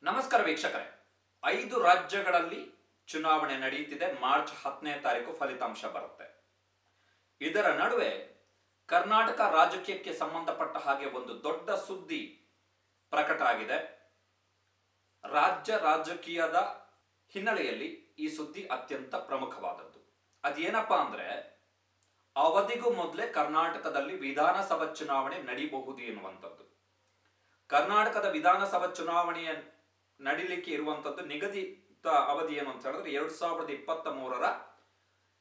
ನಮಸ್ಕಾರ ವೀಕ್ಷಕರೇ. 5 ರಾಜ್ಯಗಳಲ್ಲಿ ಚುನಾವಣೆ ನಡೆಯುತ್ತಿದೆ. ಮಾರ್ಚ್ 10ನೇ ತಾರೀಕು ಫಲಿತಾಂಶ ಬರುತ್ತೆ. ಇದರ ನಡುವೆ ಕರ್ನಾಟಕ ರಾಜಕೀಯಕ್ಕೆ ಸಂಬಂಧಪಟ್ಟ ಹಾಗೆ ಒಂದು ದೊಡ್ಡ ಸುದ್ದಿ ಪ್ರಕಟ ಆಗಿದೆ. ರಾಜ್ಯ ರಾಜಕೀಯದ ಹಿನ್ನೆಲೆಯಲ್ಲಿ ಈ ಸುದ್ದಿ ಅತ್ಯಂತ ಪ್ರಮುಖವಾದದ್ದು. ಅದೇನಪ್ಪಾ ಅಂದ್ರೆ, ಅವಧಿಗೂ ಮೊದಲೇ ಕರ್ನಾಟಕದಲ್ಲಿ ವಿಧಾನಸಭಾ ಚುನಾವಣೆ ನಡೆಯಬಹುದು ಎನ್ನುವಂಥದ್ದು. ಕರ್ನಾಟಕದ ವಿಧಾನಸಭಾ ಚುನಾವಣೆಯ ನಡೀಲಿಕ್ಕೆ ಇರುವಂತದ್ದು ನಿಗದಿತ ಅವಧಿ ಏನು ಅಂತ ಹೇಳಿದ್ರೆ 2023ರ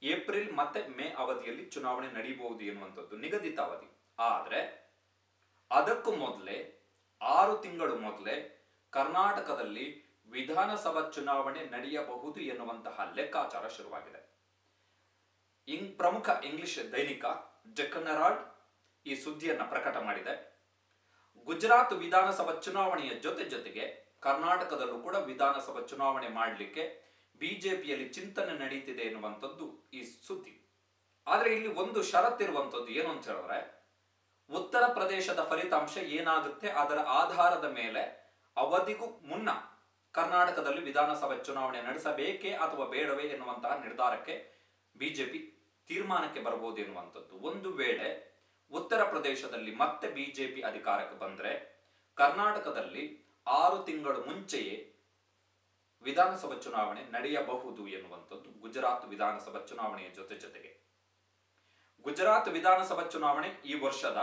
ಏಪ್ರಿಲ್ ಮತ್ತೆ ಮೇ ಅವಧಿಯಲ್ಲಿ ಚುನಾವಣೆ ನಡೆಯಬಹುದು ಎನ್ನುವಂಥದ್ದು ನಿಗದಿತ ಅವಧಿ. ಆದ್ರೆ ಅದಕ್ಕೂ ಮೊದಲೇ 6 ತಿಂಗಳು ಮೊದಲೇ ಕರ್ನಾಟಕದಲ್ಲಿ ವಿಧಾನಸಭಾ ಚುನಾವಣೆ ನಡೆಯಬಹುದು ಎನ್ನುವಂತಹ ಲೆಕ್ಕಾಚಾರ ಶುರುವಾಗಿದೆ. ಪ್ರಮುಖ ಇಂಗ್ಲಿಷ್ ದೈನಿಕ ಡೆಕ್ಕನ್ ಹೆರಾಲ್ಡ್ ಈ ಸುದ್ದಿಯನ್ನ ಪ್ರಕಟ ಮಾಡಿದೆ. ಗುಜರಾತ್ ವಿಧಾನಸಭಾ ಚುನಾವಣೆಯ ಜೊತೆಗೆ ಕರ್ನಾಟಕದಲ್ಲೂ ಕೂಡ ವಿಧಾನಸಭಾ ಚುನಾವಣೆ ಮಾಡಲಿಕ್ಕೆ ಬಿಜೆಪಿಯಲ್ಲಿ ಚಿಂತನೆ ನಡೀತಿದೆ ಎನ್ನುವಂಥದ್ದು ಈ ಸುದ್ದಿ. ಆದ್ರೆ ಇಲ್ಲಿ ಒಂದು ಷರತ್ತಿರುವಂಥದ್ದು ಏನು ಅಂತ ಹೇಳಿದ್ರೆ, ಉತ್ತರ ಪ್ರದೇಶದ ಫಲಿತಾಂಶ ಏನಾಗುತ್ತೆ ಅದರ ಆಧಾರದ ಮೇಲೆ ಅವಧಿಗೂ ಮುನ್ನ ಕರ್ನಾಟಕದಲ್ಲಿ ವಿಧಾನಸಭಾ ಚುನಾವಣೆ ನಡೆಸಬೇಕೇ ಅಥವಾ ಬೇಡವೇ ಎನ್ನುವಂತಹ ನಿರ್ಧಾರಕ್ಕೆ ಬಿಜೆಪಿ ತೀರ್ಮಾನಕ್ಕೆ ಬರಬಹುದು ಎನ್ನುವಂಥದ್ದು. ಒಂದು ವೇಳೆ ಉತ್ತರ ಪ್ರದೇಶದಲ್ಲಿ ಮತ್ತೆ ಬಿಜೆಪಿ ಅಧಿಕಾರಕ್ಕೆ ಬಂದ್ರೆ ಕರ್ನಾಟಕದಲ್ಲಿ 6 ತಿಂಗಳು ಮುಂಚೆಯೇ ವಿಧಾನಸಭಾ ಚುನಾವಣೆ ನಡೆಯಬಹುದು ಎನ್ನುವಂಥದ್ದು ಗುಜರಾತ್ ವಿಧಾನಸಭಾ ಚುನಾವಣೆಯ ಜೊತೆಗೆ. ಗುಜರಾತ್ ವಿಧಾನಸಭಾ ಚುನಾವಣೆ ಈ ವರ್ಷದ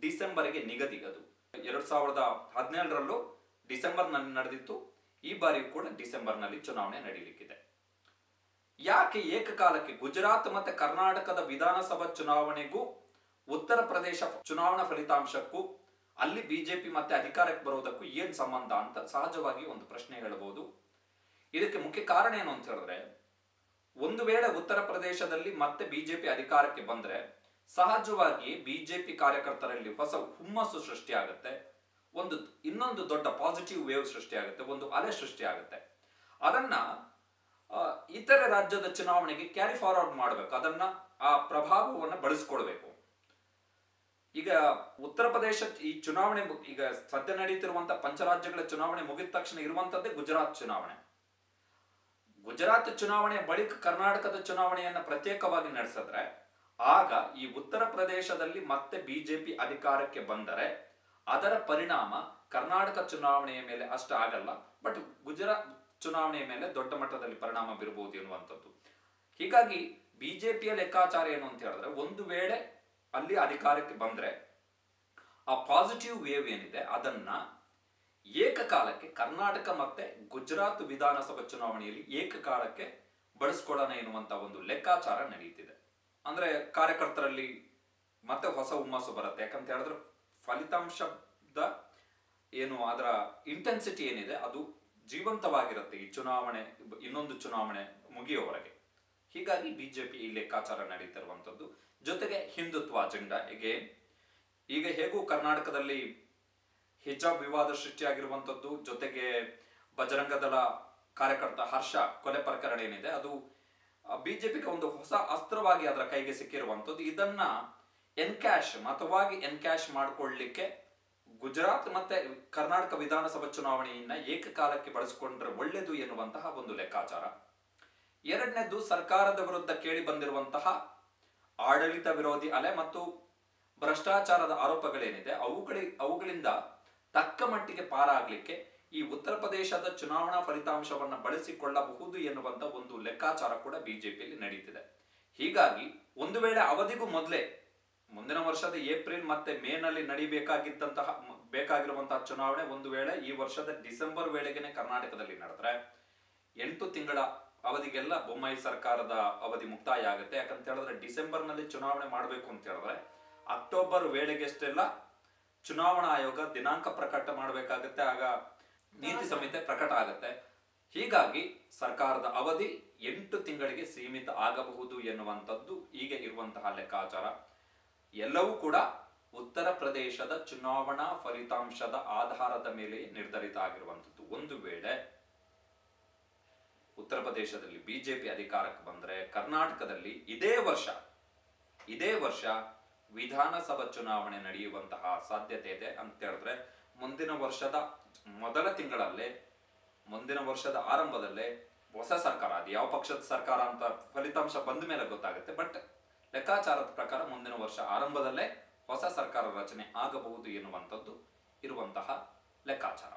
ಡಿಸೆಂಬರ್ಗೆ ನಿಗದಿ. ಅದು 2017ರಲ್ಲೂ ಡಿಸೆಂಬರ್ನಲ್ಲಿ ನಡೆದಿತ್ತು. ಈ ಬಾರಿ ಕೂಡ ಡಿಸೆಂಬರ್ನಲ್ಲಿ ಚುನಾವಣೆ ನಡೆಯಲಿಕ್ಕಿದೆ. ಯಾಕೆ ಏಕಕಾಲಕ್ಕೆ ಗುಜರಾತ್ ಮತ್ತೆ ಕರ್ನಾಟಕದ ವಿಧಾನಸಭಾ ಚುನಾವಣೆಗೂ ಉತ್ತರ ಪ್ರದೇಶ ಚುನಾವಣಾ ಫಲಿತಾಂಶಕ್ಕೂ ಅಲ್ಲಿ ಬಿಜೆಪಿ ಮತ್ತೆ ಅಧಿಕಾರಕ್ಕೆ ಬರೋದಕ್ಕೂ ಏನ್ ಸಂಬಂಧ ಅಂತ ಸಹಜವಾಗಿ ಒಂದು ಪ್ರಶ್ನೆ ಹೇಳಬಹುದು. ಇದಕ್ಕೆ ಮುಖ್ಯ ಕಾರಣ ಏನು ಅಂತ ಹೇಳಿದ್ರೆ, ಒಂದು ವೇಳೆ ಉತ್ತರ ಪ್ರದೇಶದಲ್ಲಿ ಮತ್ತೆ ಬಿಜೆಪಿ ಅಧಿಕಾರಕ್ಕೆ ಬಂದ್ರೆ ಸಹಜವಾಗಿ ಬಿಜೆಪಿ ಕಾರ್ಯಕರ್ತರಲ್ಲಿ ಹೊಸ ಹುಮ್ಮಸ್ಸು ಸೃಷ್ಟಿಯಾಗುತ್ತೆ. ಇನ್ನೊಂದು ದೊಡ್ಡ ಪಾಸಿಟಿವ್ ವೇವ್ ಸೃಷ್ಟಿಯಾಗುತ್ತೆ, ಒಂದು ಅಲೆ ಸೃಷ್ಟಿಯಾಗುತ್ತೆ. ಅದನ್ನ ಇತರೆ ರಾಜ್ಯದ ಚುನಾವಣೆಗೆ ಕ್ಯಾರಿ ಫಾರ್ವರ್ಡ್ ಮಾಡಬೇಕು. ಅದನ್ನ ಆ ಪ್ರಭಾವವನ್ನು ಬಳಸ್ಕೊಳ್ಬೇಕು. ಈಗ ಉತ್ತರ ಪ್ರದೇಶ ಈ ಚುನಾವಣೆ ಈಗ ಸದ್ಯ ನಡೀತಿರುವಂತಹ ಪಂಚರಾಜ್ಯಗಳ ಚುನಾವಣೆ ಮುಗಿದ ತಕ್ಷಣ ಇರುವಂತದ್ದೇ ಗುಜರಾತ್ ಚುನಾವಣೆ. ಗುಜರಾತ್ ಚುನಾವಣೆ ಬಳಿಕ ಕರ್ನಾಟಕದ ಚುನಾವಣೆಯನ್ನ ಪ್ರತ್ಯೇಕವಾಗಿ ನಡೆಸಿದ್ರೆ ಆಗ ಈ ಉತ್ತರ ಪ್ರದೇಶದಲ್ಲಿ ಮತ್ತೆ ಬಿಜೆಪಿ ಅಧಿಕಾರಕ್ಕೆ ಬಂದರೆ ಅದರ ಪರಿಣಾಮ ಕರ್ನಾಟಕ ಚುನಾವಣೆಯ ಮೇಲೆ ಅಷ್ಟ ಆಗಲ್ಲ, ಬಟ್ ಗುಜರಾತ್ ಚುನಾವಣೆಯ ಮೇಲೆ ದೊಡ್ಡ ಮಟ್ಟದಲ್ಲಿ ಪರಿಣಾಮ ಬೀರಬಹುದು ಎನ್ನುವಂಥದ್ದು. ಹೀಗಾಗಿ ಬಿಜೆಪಿಯ ಲೆಕ್ಕಾಚಾರ ಏನು ಅಂತ ಹೇಳಿದ್ರೆ, ಒಂದು ವೇಳೆ ಅಲ್ಲಿ ಅಧಿಕಾರಕ್ಕೆ ಬಂದ್ರೆ ಆ ಪಾಸಿಟಿವ್ ವೇವ್ ಏನಿದೆ ಅದನ್ನ ಏಕಕಾಲಕ್ಕೆ ಕರ್ನಾಟಕ ಮತ್ತೆ ಗುಜರಾತ್ ವಿಧಾನಸಭಾ ಚುನಾವಣೆಯಲ್ಲಿ ಏಕಕಾಲಕ್ಕೆ ಬಳಸ್ಕೊಳ್ಳೋಣ ಎನ್ನುವಂತ ಒಂದು ಲೆಕ್ಕಾಚಾರ ನಡೀತಿದೆ. ಅಂದ್ರೆ ಕಾರ್ಯಕರ್ತರಲ್ಲಿ ಮತ್ತೆ ಹೊಸ ಹುಮ್ಮಸ್ಸು ಬರುತ್ತೆ. ಯಾಕಂತ ಹೇಳಿದ್ರೆ ಫಲಿತಾಂಶದ ಏನು ಅದರ ಇಂಟೆನ್ಸಿಟಿ ಏನಿದೆ ಅದು ಜೀವಂತವಾಗಿರುತ್ತೆ ಈ ಚುನಾವಣೆ ಇನ್ನೊಂದು ಚುನಾವಣೆ ಮುಗಿಯುವವರೆಗೆ. ಹೀಗಾಗಿ ಬಿಜೆಪಿ ಈ ಲೆಕ್ಕಾಚಾರ ನಡೀತಿರುವಂತದ್ದು. ಜೊತೆಗೆ ಹಿಂದುತ್ವ ಅಜೆಂಡಾ ಈಗ ಹೇಗೂ ಕರ್ನಾಟಕದಲ್ಲಿ ಹಿಜಾಬ್ ವಿವಾದ ಸೃಷ್ಟಿಯಾಗಿರುವಂತದ್ದು, ಜೊತೆಗೆ ಬಜರಂಗ ದಳ ಕಾರ್ಯಕರ್ತ ಹರ್ಷ ಕೊಲೆ ಪ್ರಕರಣ ಏನಿದೆ ಅದು ಬಿಜೆಪಿಗೆ ಒಂದು ಹೊಸ ಅಸ್ತ್ರವಾಗಿ ಅದರ ಕೈಗೆ ಸಿಕ್ಕಿರುವಂತದ್ದು. ಇದನ್ನ ಎನ್ಕ್ಯಾಶ್ ಮಾಡಿಕೊಳ್ಳಲಿಕ್ಕೆ ಗುಜರಾತ್ ಮತ್ತೆ ಕರ್ನಾಟಕ ವಿಧಾನಸಭಾ ಚುನಾವಣೆಯನ್ನ ಏಕಕಾಲಕ್ಕೆ ಬಳಸಿಕೊಂಡ್ರೆ ಒಳ್ಳೆಯದು ಎನ್ನುವಂತಹ ಒಂದು ಲೆಕ್ಕಾಚಾರ. ಎರಡನೇದು, ಸರ್ಕಾರದ ವಿರುದ್ಧ ಕೇಳಿ ಬಂದಿರುವಂತಹ ಆಡಳಿತ ವಿರೋಧಿ ಅಲೆ ಮತ್ತು ಭ್ರಷ್ಟಾಚಾರದ ಆರೋಪಗಳೇನಿದೆ ಅವುಗಳಿಂದ ತಕ್ಕ ಮಟ್ಟಿಗೆ ಪಾರಾಗ್ಲಿಕ್ಕೆ ಈ ಉತ್ತರ ಪ್ರದೇಶದ ಚುನಾವಣಾ ಫಲಿತಾಂಶವನ್ನ ಬಳಸಿಕೊಳ್ಳಬಹುದು ಎನ್ನುವಂತ ಒಂದು ಲೆಕ್ಕಾಚಾರ ಕೂಡ ಬಿಜೆಪಿಯಲ್ಲಿ ನಡೀತಿದೆ. ಹೀಗಾಗಿ ಒಂದು ವೇಳೆ ಅವಧಿಗೂ ಮೊದಲೇ ಮುಂದಿನ ವರ್ಷದ ಏಪ್ರಿಲ್ ಮತ್ತೆ ಮೇ ನಲ್ಲಿ ಬೇಕಾಗಿರುವಂತಹ ಚುನಾವಣೆ ಒಂದು ವೇಳೆ ಈ ವರ್ಷದ ಡಿಸೆಂಬರ್ ವೇಳೆಗೆನೆ ಕರ್ನಾಟಕದಲ್ಲಿ ನಡೆದ್ರೆ 8 ತಿಂಗಳ ಅವಧಿಗೆಲ್ಲ ಬೊಮ್ಮಾಯಿ ಸರ್ಕಾರದ ಅವಧಿ ಮುಕ್ತಾಯ ಆಗುತ್ತೆ. ಯಾಕಂತ ಹೇಳಿದ್ರೆ ಡಿಸೆಂಬರ್ ನಲ್ಲಿ ಚುನಾವಣೆ ಮಾಡಬೇಕು ಅಂತ ಹೇಳಿದ್ರೆ ಅಕ್ಟೋಬರ್ ವೇಳೆಗೆಷ್ಟೆಲ್ಲ ಚುನಾವಣಾ ಆಯೋಗ ದಿನಾಂಕ ಪ್ರಕಟ ಮಾಡಬೇಕಾಗತ್ತೆ, ಆಗ ನೀತಿ ಸಂಹಿತೆ ಪ್ರಕಟ ಆಗುತ್ತೆ. ಹೀಗಾಗಿ ಸರ್ಕಾರದ ಅವಧಿ 8 ತಿಂಗಳಿಗೆ ಸೀಮಿತ ಆಗಬಹುದು ಎನ್ನುವಂಥದ್ದು ಈಗ ಇರುವಂತಹ ಲೆಕ್ಕಾಚಾರ. ಎಲ್ಲವೂ ಕೂಡ ಉತ್ತರ ಪ್ರದೇಶದ ಚುನಾವಣಾ ಫಲಿತಾಂಶದ ಆಧಾರದ ಮೇಲೆ ನಿರ್ಧರಿತ ಆಗಿರುವಂಥದ್ದು. ಒಂದು ವೇಳೆ ಉತ್ತರ ಪ್ರದೇಶದಲ್ಲಿ ಬಿಜೆಪಿ ಅಧಿಕಾರಕ್ಕೆ ಬಂದ್ರೆ ಕರ್ನಾಟಕದಲ್ಲಿ ಇದೇ ವರ್ಷ ವಿಧಾನಸಭಾ ಚುನಾವಣೆ ನಡೆಯುವಂತಹ ಸಾಧ್ಯತೆ ಇದೆ ಅಂತ ಹೇಳಿದ್ರೆ ಮುಂದಿನ ವರ್ಷದ ಮೊದಲ ತಿಂಗಳಲ್ಲೇ ಮುಂದಿನ ವರ್ಷದ ಆರಂಭದಲ್ಲೇ ಹೊಸ ಸರ್ಕಾರ, ಅದು ಯಾವ ಪಕ್ಷದ ಸರ್ಕಾರ ಅಂತ ಫಲಿತಾಂಶ ಬಂದ ಮೇಲೆ ಗೊತ್ತಾಗುತ್ತೆ. ಬಟ್ ಲೆಕ್ಕಾಚಾರದ ಪ್ರಕಾರ ಮುಂದಿನ ವರ್ಷ ಆರಂಭದಲ್ಲೇ ಹೊಸ ಸರ್ಕಾರ ರಚನೆ ಆಗಬಹುದು ಎನ್ನುವಂಥದ್ದು ಇರುವಂತಹ ಲೆಕ್ಕಾಚಾರ.